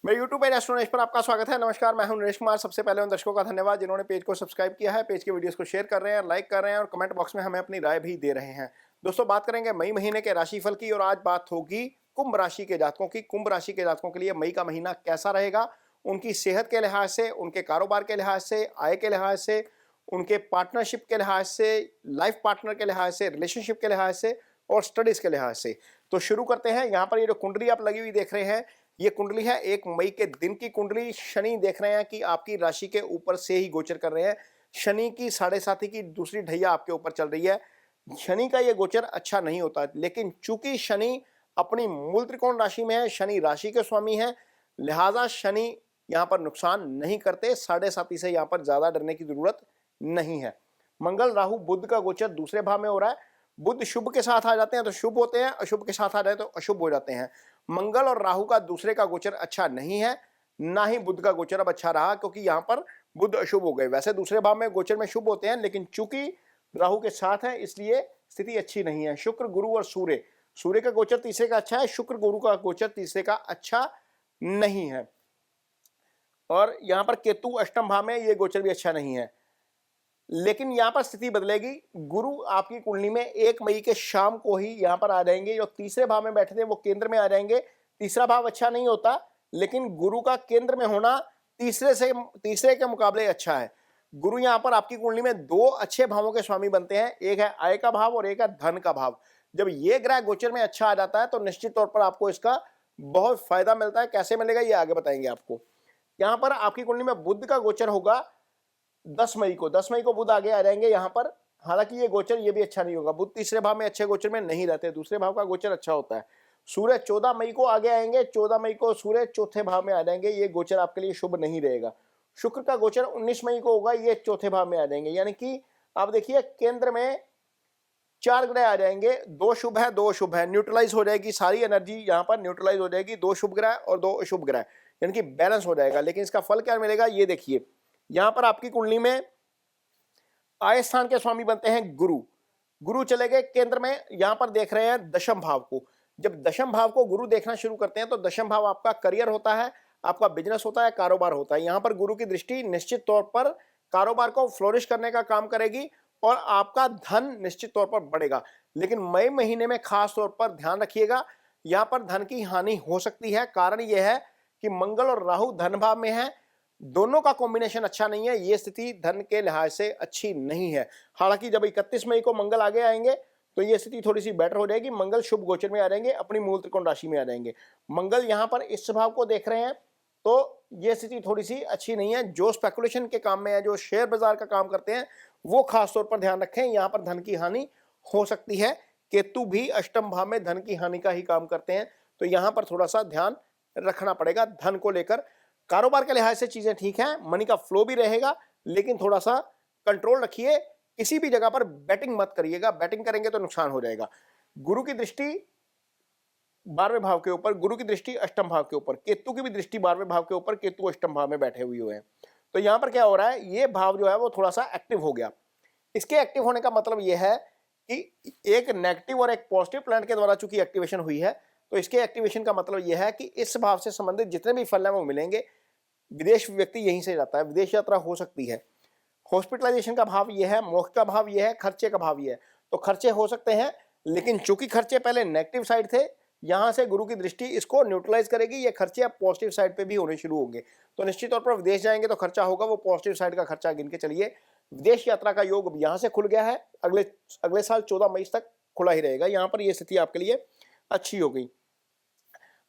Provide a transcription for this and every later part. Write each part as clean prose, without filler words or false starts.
मेरे YouTube page एस्ट्रोनॉलेज पर आपका स्वागत है। नमस्कार, मैं हूं नरेश कुमार। सबसे पहले उन दर्शकों का धन्यवाद जिन्होंने पेज को सब्सक्राइब किया है, पेज के वीडियोस को शेयर कर रहे हैं, लाइक कर रहे हैं और कमेंट बॉक्स में हमें अपनी राय भी दे रहे हैं। दोस्तों, बात करेंगे मई महीने के राशिफल की और आज बात होगी कुंभ राशि के जातकों की। कुंभ राशि के जातकों के लिए मई का महीना कैसा रहेगा, उनकी सेहत के लिहाज से, उनके कारोबार के लिहाज से, आय के लिहाज से, उनके पार्टनरशिप के लिहाज से, लाइफ पार्टनर के लिहाज से, रिलेशनशिप के लिहाज से और स्टडीज के लिहाज से। तो शुरू करते हैं। यहाँ पर ये जो कुंडली आप लगी हुई देख रहे हैं, ये कुंडली है 1 मई के दिन की कुंडली। शनि देख रहे हैं कि आपकी राशि के ऊपर से ही गोचर कर रहे हैं। शनि की 7.5 की दूसरी ढैया आपके ऊपर चल रही है। शनि का ये गोचर अच्छा नहीं होता, लेकिन चूंकि शनि अपनी मूल त्रिकोण राशि में है, शनि राशि के स्वामी है, लिहाजा शनि यहाँ पर नुकसान नहीं करते। 7.5 से यहाँ पर ज्यादा डरने की जरूरत नहीं है। मंगल राहु बुध का गोचर दूसरे भाव में हो रहा है। बुध शुभ के साथ आ जाते हैं तो शुभ होते हैं, अशुभ के साथ आ जाए तो अशुभ हो जाते हैं। मंगल और राहु का दूसरे का गोचर अच्छा नहीं है, ना ही बुध का गोचर अब अच्छा रहा, क्योंकि यहाँ पर बुध अशुभ हो गए। वैसे दूसरे भाव में गोचर में शुभ होते हैं, लेकिन चूंकि राहु के साथ है इसलिए स्थिति अच्छी नहीं है। शुक्र, गुरु और सूर्य, सूर्य का गोचर तीसरे का अच्छा है, शुक्र गुरु का गोचर तीसरे का अच्छा नहीं है। और यहाँ पर केतु अष्टम भाव में, ये गोचर भी अच्छा नहीं है। लेकिन यहां पर स्थिति बदलेगी। गुरु आपकी कुंडली में 1 मई के शाम को ही यहां पर आ जाएंगे। जो तीसरे भाव में बैठे थे वो केंद्र में आ जाएंगे। तीसरा भाव अच्छा नहीं होता, लेकिन गुरु का केंद्र में होना तीसरे के मुकाबले अच्छा है। गुरु यहां पर आपकी कुंडली में 2 अच्छे भावों के स्वामी बनते हैं, एक है आय का भाव और एक है धन का भाव। जब ये ग्रह गोचर में अच्छा आ जाता है तो निश्चित तौर पर आपको इसका बहुत फायदा मिलता है। कैसे मिलेगा ये आगे बताएंगे आपको। यहां पर आपकी कुंडली में बुध का गोचर होगा 10 मई को बुध आगे आ जाएंगे यहाँ पर। हालांकि ये गोचर ये भी अच्छा नहीं होगा, बुध तीसरे भाव में अच्छे गोचर में नहीं रहते, दूसरे भाव का गोचर अच्छा होता है। सूर्य 14 मई को आगे आएंगे, 14 मई को सूर्य चौथे भाव में आ जाएंगे, ये गोचर आपके लिए शुभ नहीं रहेगा। शुक्र का गोचर 19 मई को होगा, ये चौथे भाव में आ जाएंगे। यानी कि आप देखिए केंद्र में 4 ग्रह आ जाएंगे, 2 शुभ है 2 अशुभ है, न्यूट्रलाइज हो जाएगी सारी एनर्जी यहाँ पर, न्यूट्रलाइज हो जाएगी। 2 शुभ ग्रह और 2 अशुभ ग्रह, यानी कि बैलेंस हो जाएगा। लेकिन इसका फल क्या मिलेगा ये देखिए। यहां पर आपकी कुंडली में आय स्थान के स्वामी बनते हैं गुरु। गुरु चले गए केंद्र में, यहां पर देख रहे हैं दशम भाव को। जब दशम भाव को गुरु देखना शुरू करते हैं तो दशम भाव आपका करियर होता है, आपका बिजनेस होता है, कारोबार होता है। यहां पर गुरु की दृष्टि निश्चित तौर पर कारोबार को फ्लोरिश करने का काम करेगी और आपका धन निश्चित तौर पर बढ़ेगा। लेकिन मई महीने में खास तौर पर ध्यान रखिएगा, यहां पर धन की हानि हो सकती है। कारण यह है कि मंगल और राहु धन भाव में है, दोनों का कॉम्बिनेशन अच्छा नहीं है। ये स्थिति धन के लिहाज से अच्छी नहीं है। हालांकि जब 31 मई को मंगल आगे आएंगे तो ये स्थिति थोड़ी सी बेटर हो जाएगी। मंगल शुभ गोचर में आ जाएंगे, अपनी मूल त्रिकोण राशि में आ जाएंगे। मंगल यहाँ पर इस भाव को देख रहे हैं तो ये स्थिति थोड़ी सी अच्छी नहीं है। जो स्पेकुलेशन के काम में है, जो शेयर बाजार का काम करते हैं, वो खास तौर पर ध्यान रखें, यहाँ पर धन की हानि हो सकती है। केतु भी अष्टम भाव में धन की हानि का ही काम करते हैं, तो यहाँ पर थोड़ा सा ध्यान रखना पड़ेगा धन को लेकर। कारोबार के लिहाज से चीजें ठीक हैं, मनी का फ्लो भी रहेगा, लेकिन थोड़ा सा कंट्रोल रखिए। किसी भी जगह पर बैटिंग मत करिएगा, बैटिंग करेंगे तो नुकसान हो जाएगा। गुरु की दृष्टि 12वें भाव के ऊपर, गुरु की दृष्टि अष्टम भाव के ऊपर, केतु की भी दृष्टि 12वें भाव के ऊपर, केतु अष्टम भाव में बैठे हुए हैं। तो यहां पर क्या हो रहा है, ये भाव जो है वो थोड़ा सा एक्टिव हो गया। इसके एक्टिव होने का मतलब यह है कि एक नेगेटिव और एक पॉजिटिव प्लैनेट के द्वारा चूंकि एक्टिवेशन हुई है, तो इसके एक्टिवेशन का मतलब यह है कि इस भाव से संबंधित जितने भी फल हैं वो मिलेंगे। विदेश व्यक्ति यहीं से जाता है, विदेश यात्रा हो सकती है। हॉस्पिटलाइजेशन का भाव यह है, मोक्ष का भाव यह है, खर्चे का भाव यह है। तो खर्चे हो सकते हैं, लेकिन चूंकि खर्चे पहले नेगेटिव साइड थे, यहां से गुरु की दृष्टि इसको न्यूट्रलाइज करेगी। ये खर्चे अब पॉजिटिव साइड पे भी होने शुरू होंगे। तो निश्चित तौर पर विदेश जाएंगे तो खर्चा होगा, वो पॉजिटिव साइड का खर्चा गिन के चलिए। विदेश यात्रा का योग अब यहां से खुल गया है, अगले साल 14 मई तक खुला ही रहेगा। यहां पर यह स्थिति आपके लिए अच्छी हो गई।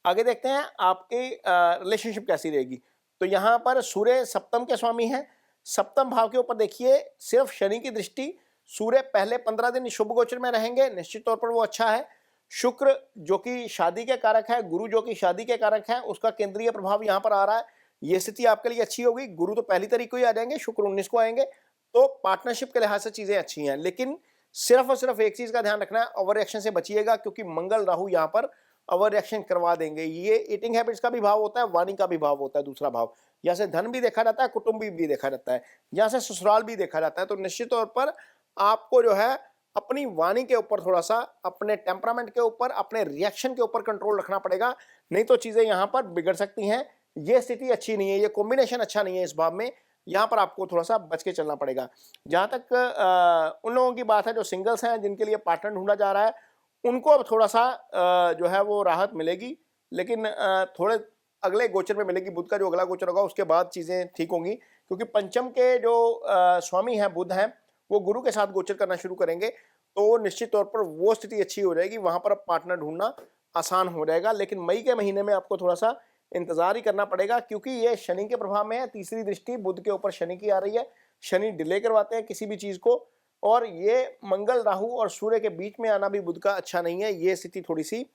आगे देखते हैं आपकी रिलेशनशिप कैसी रहेगी। तो यहां पर सूर्य सप्तम के स्वामी हैं। सप्तम भाव के ऊपर देखिए सिर्फ शनि की दृष्टि। सूर्य पहले 15 दिन शुभ गोचर में रहेंगे, निश्चित तौर पर वो अच्छा है। शुक्र जो कि शादी के कारक है, गुरु जो कि शादी के कारक है, उसका केंद्रीय प्रभाव यहां पर आ रहा है। ये स्थिति आपके लिए अच्छी होगी। गुरु तो 1 तारीख को ही आ जाएंगे, शुक्र 19 को आएंगे। तो पार्टनरशिप के लिहाज से चीजें अच्छी हैं, लेकिन सिर्फ और सिर्फ एक चीज का ध्यान रखना है, ओवर रिएक्शन से बचिएगा, क्योंकि मंगल राहु यहाँ पर ओवर रिएक्शन करवा देंगे। ये ईटिंग हैबिट्स का भी भाव होता है, वाणी का भी भाव होता है, दूसरा भाव। यहाँ से धन भी देखा जाता है, कुटुंब भी देखा जाता है, यहाँ से ससुराल भी देखा जाता है। तो निश्चित तौर पर आपको जो है अपनी वाणी के ऊपर थोड़ा सा, अपने टेम्परामेंट के ऊपर, अपने रिएक्शन के ऊपर कंट्रोल रखना पड़ेगा, नहीं तो चीजें यहाँ पर बिगड़ सकती हैं। ये स्थिति अच्छी नहीं है, ये कॉम्बिनेशन अच्छा नहीं है इस भाव में। यहाँ पर आपको थोड़ा सा बच के चलना पड़ेगा। जहाँ तक उन लोगों की बात है जो सिंगल्स हैं, जिनके लिए पार्टनर ढूंढा जा रहा है, उनको अब थोड़ा सा जो है वो राहत मिलेगी, लेकिन थोड़े अगले गोचर में मिलेगी। बुध का जो अगला गोचर होगा उसके बाद चीज़ें ठीक होंगी, क्योंकि पंचम के जो स्वामी हैं बुध हैं, वो गुरु के साथ गोचर करना शुरू करेंगे, तो निश्चित तौर पर वो स्थिति अच्छी हो जाएगी। वहां पर अब पार्टनर ढूंढना आसान हो जाएगा। लेकिन मई के महीने में आपको थोड़ा सा इंतजार ही करना पड़ेगा, क्योंकि ये शनि के प्रभाव में है। तीसरी दृष्टि बुध के ऊपर शनि की आ रही है। शनि डिले करवाते हैं किसी भी चीज को, और ये मंगल, राहु और सूर्य के बीच में आना भी बुध का अच्छा नहीं है। ये स्थिति थोड़ी सी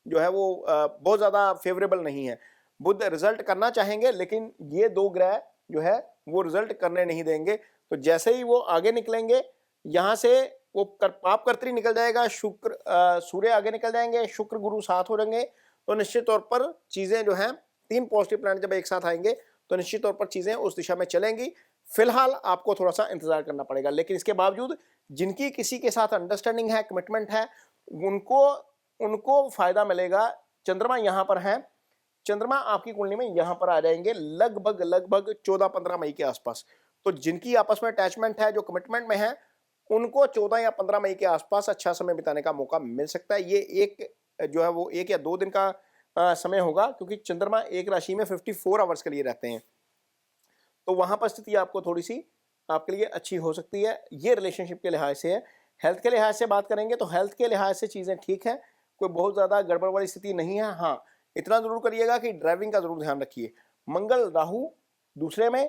जो है वो बहुत ज्यादा फेवरेबल नहीं है। बुध रिजल्ट करना चाहेंगे, लेकिन ये दो ग्रह जो है वो रिजल्ट करने नहीं देंगे। तो जैसे ही वो आगे निकलेंगे, यहाँ से वो पाप कर्त्री निकल जाएगा, शुक्र सूर्य आगे निकल जाएंगे, शुक्र गुरु साथ हो जाएंगे, तो निश्चित तौर पर चीजें जो हैं, तीन पॉजिटिव प्लैनेट जब एक साथ आएंगे तो निश्चित तौर पर चीजें उस दिशा में चलेंगी। फिलहाल आपको थोड़ा सा इंतजार करना पड़ेगा, लेकिन इसके बावजूद जिनकी किसी के साथ अंडरस्टैंडिंग है, कमिटमेंट है, उनको उनको फायदा मिलेगा। चंद्रमा यहाँ पर है, चंद्रमा आपकी कुंडली में यहाँ पर आ जाएंगे लगभग 14-15 मई के आसपास। तो जिनकी आपस में अटैचमेंट है, जो कमिटमेंट में है, उनको 14 या 15 मई के आसपास अच्छा समय बिताने का मौका मिल सकता है। ये एक जो है वो 1 या 2 दिन का समय होगा, क्योंकि चंद्रमा एक राशि में 54 आवर्स के लिए रहते हैं। तो वहां पर स्थिति आपको थोड़ी सी आपके लिए अच्छी हो सकती है। ये रिलेशनशिप के लिहाज से है। हेल्थ के लिहाज से बात करेंगे तो हेल्थ के लिहाज से चीजें ठीक है, कोई बहुत ज्यादा गड़बड़ वाली स्थिति नहीं है। हाँ, इतना जरूर करिएगा कि ड्राइविंग का जरूर ध्यान रखिए। मंगल राहु दूसरे में,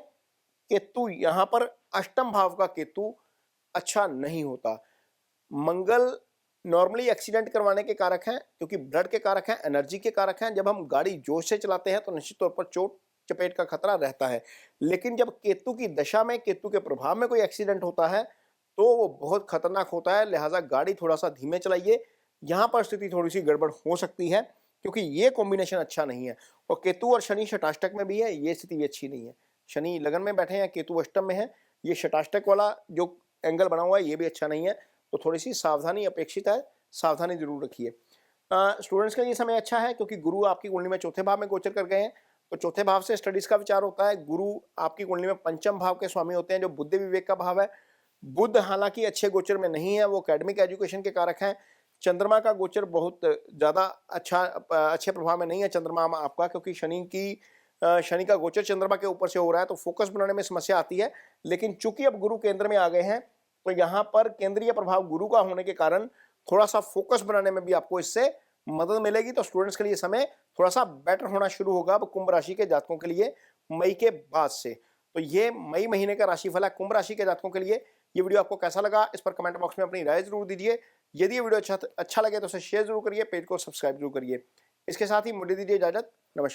केतु यहाँ पर अष्टम भाव का केतु अच्छा नहीं होता। मंगल नॉर्मली एक्सीडेंट करवाने के कारक हैं, क्योंकि ब्लड के कारक हैं, एनर्जी के कारक हैं। जब हम गाड़ी जोश से चलाते हैं तो निश्चित तौर पर चोट चपेट का खतरा रहता है। लेकिन जब केतु की दशा में, केतु के प्रभाव में कोई एक्सीडेंट होता है तो वो बहुत खतरनाक होता है। लिहाजा गाड़ी थोड़ा सा धीमे चलाइए। यहाँ पर स्थिति थोड़ी सी गड़बड़ हो सकती है, क्योंकि ये कॉम्बिनेशन अच्छा नहीं है। और केतु और शनि शटाष्टक में भी है, ये स्थिति भी अच्छी नहीं है। शनि लगन में बैठे हैं, केतु अष्टम में है, ये शटाष्टक वाला जो एंगल बना हुआ है ये भी अच्छा नहीं है। तो थोड़ी सी सावधानी अपेक्षित है, सावधानी जरूर रखिए। स्टूडेंट्स का ये समय अच्छा है, क्योंकि गुरु आपकी कुंडली में चौथे भाव में गोचर कर गए हैं, तो चौथे भाव से स्टडीज का विचार होता है। गुरु आपकी कुंडली में पंचम भाव के स्वामी होते हैं, जो बुद्धि विवेक का भाव है। बुध हालांकि अच्छे गोचर में नहीं है, वो एकेडमिक एजुकेशन के कारक हैं। चंद्रमा का गोचर बहुत ज्यादा अच्छे प्रभाव में नहीं है चंद्रमा आपका, क्योंकि शनि का गोचर चंद्रमा के ऊपर से हो रहा है, तो फोकस बनाने में समस्या आती है। लेकिन चूंकि अब गुरु केंद्र में आ गए हैं, तो यहाँ पर केंद्रीय प्रभाव गुरु का होने के कारण थोड़ा सा फोकस बनाने में भी आपको इससे मदद मिलेगी। तो स्टूडेंट्स के लिए समय थोड़ा सा बेटर होना शुरू होगा अब कुंभ राशि के जातकों के लिए मई के बाद से। तो ये मई महीने का राशिफल है कुंभ राशि के जातकों के लिए। ये वीडियो आपको कैसा लगा, इस पर कमेंट बॉक्स में अपनी राय जरूर दीजिए। यदि ये वीडियो अच्छा लगे तो उसे शेयर जरूर करिए, पेज को सब्सक्राइब जरूर करिए। इसके साथ ही मुझे दीजिए इजाजत। नमस्कार।